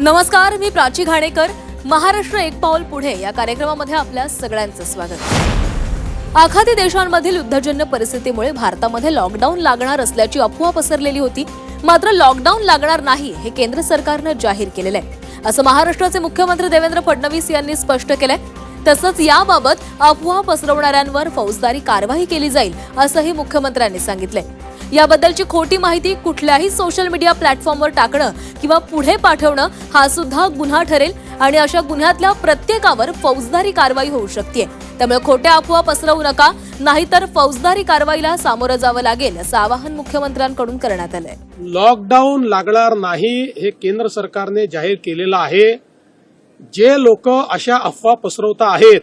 नमस्कार, मी प्राची घाणेकर. महाराष्ट्र एक पाऊल पुढे या कार्यक्रमामध्ये आपल्या सगळ्यांचं स्वागत. आखाती देशांमधील युद्धजन्य परिस्थितीमुळे भारतामध्ये लॉकडाऊन लागणार असल्याची अफवा पसरलेली होती. मात्र लॉकडाऊन लागणार नाही हे केंद्र सरकारने जाहीर केलेलं आहे, असं महाराष्ट्राचे मुख्यमंत्री देवेंद्र फडणवीस यांनी स्पष्ट केलंय. तसंच याबाबत अफवा पसरवणाऱ्यांवर फौजदारी कारवाई केली जाईल असंही मुख्यमंत्र्यांनी सांगितलंय. याबद्दलची खोटी माहिती कुठल्याही सोशल मीडिया प्लॅटफॉर्मवर टाकणं किंवा पुढे पाठवणं हा सुद्धा गुन्हा ठरेल आणि अशा गुन्ह्यातल्या प्रत्येकावर फौजदारी कारवाई होऊ शकते. त्यामुळे खोट्या अफवा पसरवू नका, नाहीतर फौजदारी कारवाईला सामोरं जावं लागेल असं आवाहन मुख्यमंत्र्यांकडून करण्यात आलंय. लॉकडाऊन लागणार नाही हे केंद्र सरकारने जाहीर केलेलं आहे. जे लोक अशा अफवा पसरवत आहेत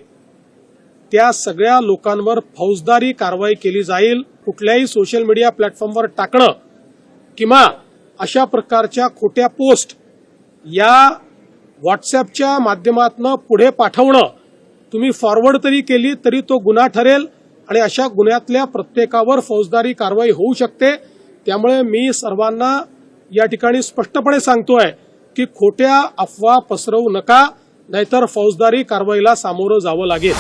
त्या सगळ्या लोकांवर फौजदारी कारवाई केली जाईल. कुठल्याही सोशल मीडिया प्लॅटफॉर्मवर टाकणं किंवा अशा प्रकारच्या खोट्या पोस्ट या व्हॉट्सअपच्या माध्यमातून पुढे पाठवणं, तुम्ही फॉरवर्ड तरी केली तरी तो गुन्हा ठरेल आणि अशा गुन्ह्यातल्या प्रत्येकावर फौजदारी कारवाई होऊ शकते. त्यामुळे मी सर्वांना या ठिकाणी स्पष्टपणे सांगतोय की खोट्या अफवा पसरवू नका, नाहीतर फौजदारी कारवाईला सामोरं जावं लागेल.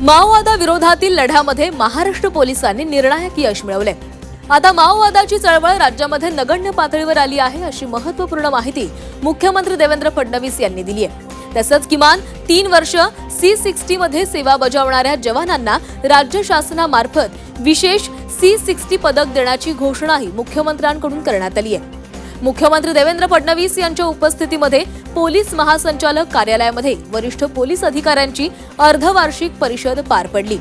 माओवादाविरोधातील लढ्यामध्ये महाराष्ट्र पोलिसांनी निर्णायक यश मिळवले. आता माओवादाची चळवळ राज्यामध्ये नगण्य पातळीवर आली आहे अशी महत्त्वपूर्ण माहिती मुख्यमंत्री देवेंद्र फडणवीस यांनी दिली आहे. तसंच किमान 3 वर्ष C60 मध्ये सेवा बजावणाऱ्या जवानांना राज्य शासनामार्फत विशेष C60 पदक देण्याची घोषणाही मुख्यमंत्र्यांकडून करण्यात आली आहे. मुख्यमंत्री देवेंद्र फडणवीस यांच्या उपस्थितीमध्ये पोलीस महासंचालक कार्यालयामध्ये वरिष्ठ पोलीस अधिकाऱ्यांची अर्धवार्षिक परिषद पार पडली.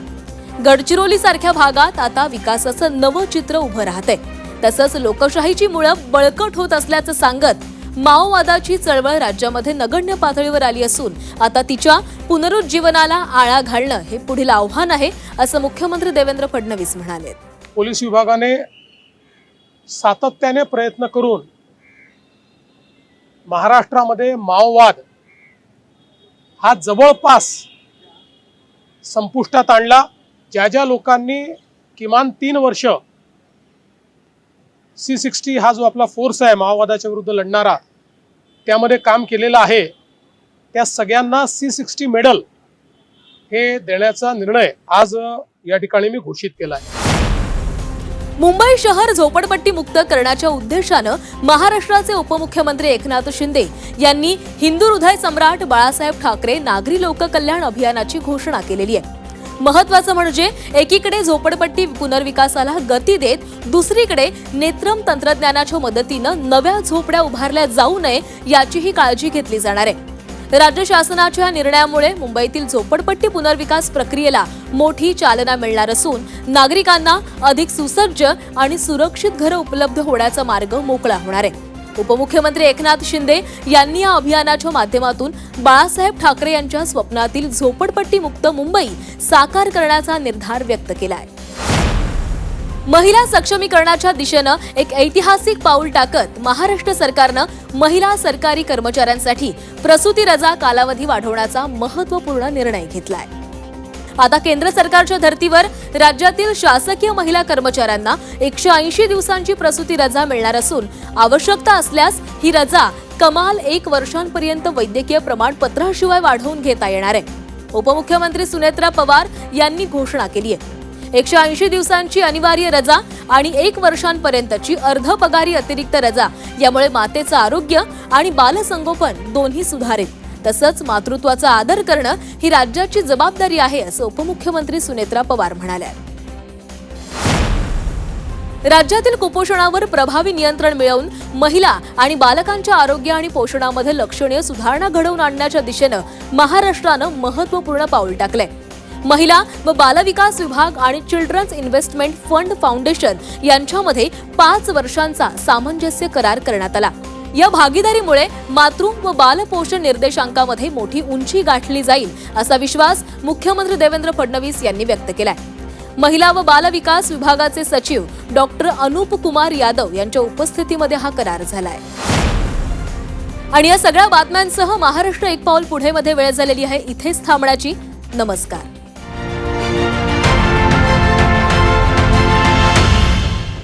गडचिरोली सारख्या भागात आता विकासाचं नवं चित्र उभं राहतंय. तसंच लोकशाहीची मुळं बळकट होत असल्याचं सांगत माओवादाची चळवळ राज्यामध्ये नगण्य पातळीवर आली असून आता तिच्या पुनरुज्जीवनाला आळा घालणं हे पुढील आव्हान आहे असं मुख्यमंत्री देवेंद्र फडणवीस म्हणाले. पोलीस विभागाने सातत्याने प्रयत्न करून महाराष्ट्रामध्ये माओवाद हा जवळपास संपुष्टात आणला. ज्या लोकांनी किमान 3 वर्ष C60 हा जो आपला फोर्स आहे माओवादाच्या विरुद्ध लढणारा त्यामध्ये काम केलेलं आहे, त्या सगळ्यांना C60 मेडल हे देण्याचा निर्णय आज या ठिकाणी मी घोषित केला आहे. मुंबई शहर झोपडपट्टी मुक्त करण्याच्या उद्देशानं महाराष्ट्राचे उपमुख्यमंत्री एकनाथ शिंदे यांनी हिंदू हृदय सम्राट बाळासाहेब ठाकरे नागरी लोककल्याण अभियानाची घोषणा केलेली आहे. महत्त्वाचं म्हणजे एकीकडे झोपडपट्टी पुनर्विकासाला गती देत दुसरीकडे नेत्रम तंत्रज्ञानाच्या मदतीनं नव्या झोपड्या उभारल्या जाऊ नये याचीही काळजी घेतली जाणार आहे. राज्य शासनाच्या निर्णयामुळे मुंबईतील झोपडपट्टी पुनर्विकास प्रक्रियेला मोठी चालना मिळणार असून नागरिकांना अधिक सुसज्ज आणि सुरक्षित घरं उपलब्ध होण्याचा मार्ग मोकळा होणार आहे. उपमुख्यमंत्री एकनाथ शिंदे यांनी या अभियानाच्या माध्यमातून बाळासाहेब ठाकरे यांच्या स्वप्नातील झोपडपट्टी मुक्त मुंबई साकार करण्याचा निर्धार व्यक्त केला आहे. महिला सक्षमीकरणाच्या दिशेनं एक ऐतिहासिक पाऊल टाकत महाराष्ट्र सरकारनं महिला सरकारी कर्मचाऱ्यांसाठी प्रसूती रजा कालावधी वाढवण्याचा महत्त्वपूर्ण निर्णय घेतलाय. आता केंद्र सरकारच्या धर्तीवर राज्यातील शासकीय महिला कर्मचाऱ्यांना 180 दिवसांची प्रसूती रजा मिळणार असून आवश्यकता असल्यास ही रजा कमाल 1 वर्षांपर्यंत वैद्यकीय प्रमाणपत्राशिवाय वाढवून घेता येणार आहे. उपमुख्यमंत्री सुनेत्रा पवार यांनी घोषणा केली आहे. 180 दिवसांची अनिवार्य रजा आणि 1 वर्षांपर्यंतची अर्ध पगारी अतिरिक्त रजा यामुळे मातेचं आरोग्य आणि बालसंगोपन दोन्ही सुधारेल. तसंच मातृत्वाचा आदर करणं ही राज्याची जबाबदारी आहे असं उपमुख्यमंत्री सुनेत्रा पवार म्हणाल्या. राज्यातील कुपोषणावर प्रभावी नियंत्रण मिळवून महिला आणि बालकांच्या आरोग्य आणि पोषणामध्ये लक्षणीय सुधारणा घडवून आणण्याच्या दिशेनं महाराष्ट्रानं महत्त्वपूर्ण पाऊल टाकलंय. महिला व बालविकास विभाग आणि चिल्ड्रन्स इन्व्हेस्टमेंट फंड फाउंडेशन यांच्यामध्ये 5 वर्षांचा सामंजस्य करार करण्यात आला. या भागीदारीमुळे मातृ व बालपोषण निर्देशांकामध्ये मोठी उंची गाठली जाईल असा विश्वास मुख्यमंत्री देवेंद्र फडणवीस यांनी व्यक्त केलाय. महिला व बालविकास विभागाचे सचिव डॉक्टर अनूप कुमार यादव यांच्या उपस्थितीमध्ये हा करार झालाय. आणि या सगळ्या बातम्यांसह महाराष्ट्र एक पाऊल पुढे मध्ये वेळ झालेली आहे इथेच थांबण्याची. नमस्कार.